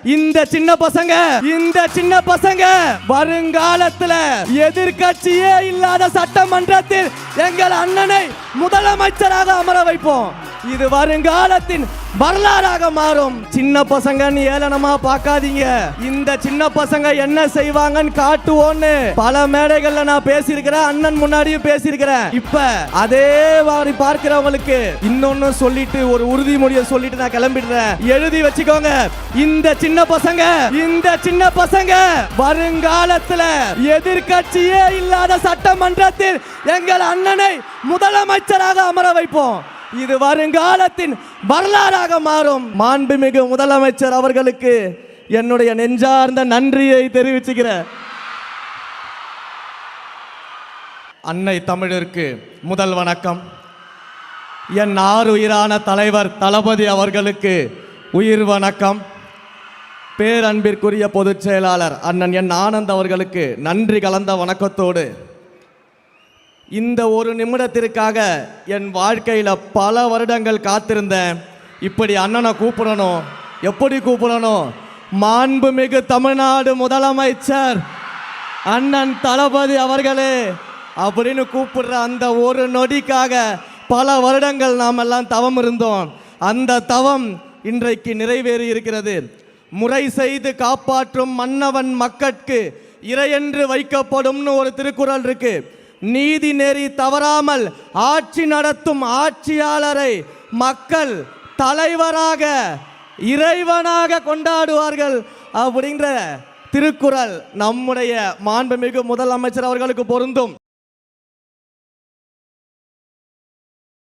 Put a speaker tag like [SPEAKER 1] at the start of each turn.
[SPEAKER 1] இந்த சின்ன பசங்க வருங்காலத்துல எதிர்கட்சியே இல்லாத சட்டமன்றத்தில் எங்கள் அண்ணனை முதலமைச்சராக அமர வைப்போம். இது வருங்காலத்தின் வரலாறாக மாறும். சின்ன பசங்க ஏளனமா பார்க்காதீங்க. இந்த சின்ன பசங்க என்ன செய்வாங்கன்னு காட்டுவோன்னு பல மேடைகள்ல நான் பேசியிருக்கிறேன், அண்ணன் முன்னாடியும் பேசியிருக்கிறேன். இப்ப அதே மாதிரி பார்க்கிறவங்களுக்கு இன்னொன்னு சொல்லிட்டு ஒரு உறுதிமொழியை சொல்லிட்டு நான் கிளம்பிடுறேன். எழுதி வச்சுக்கோங்க. இந்த சின்ன பசங்க வருங்காலத்துல எதிர்கட்சியே இல்லாத சட்டமன்றத்தில் எங்கள் அண்ணனை முதலமைச்சராக அமர வைப்போம். இது வருங்காலத்தின் வரலாறாக மாறும். மாண்புமிகு முதலமைச்சர் அவர்களுக்கு என்னுடைய நெஞ்சார்ந்த நன்றியை தெரிவிச்சுக்கிறேன். அன்னை தமிழிற்கு முதல் வணக்கம். என் ஆருயிரான தலைவர் தளபதி அவர்களுக்கு உயிர் வணக்கம். பேரன்பிற்குரிய பொதுச் செயலாளர் அண்ணன் என் ஆனந்த் அவர்களுக்கு நன்றி கலந்த வணக்கத்தோடு, இந்த ஒரு நிமிடத்திற்காக என் வாழ்க்கையில் பல வருடங்கள் காத்திருந்தேன். இப்படி அண்ணனை கூப்பிடணும். எப்படி கூப்பிடணும்? மாண்புமிகு தமிழ்நாடு முதலமைச்சர் அண்ணன் தளபதி அவர்களே அப்படின்னு கூப்பிடுற அந்த ஒரு நொடிக்காக பல வருடங்கள் நாம் எல்லாம் தவம் இருந்தோம். அந்த தவம் இன்றைக்கு நிறைவேறி இருக்கிறது. முறை செய்து காப்பாற்றும் மன்னவன் மக்கட்கு இறையென்று வைக்கப்படும்னு ஒரு திருக்குறள் இருக்கு. நீதி நெறி தவறாமல் ஆட்சி நடத்தும் ஆட்சியாளரை மக்கள் தலைவராக இறைவனாக கொண்டாடுவார்கள் அப்படிங்கிற திருக்குறள் நம்முடைய மாண்புமிகு முதலமைச்சர் அவர்களுக்கு பொருந்தும்.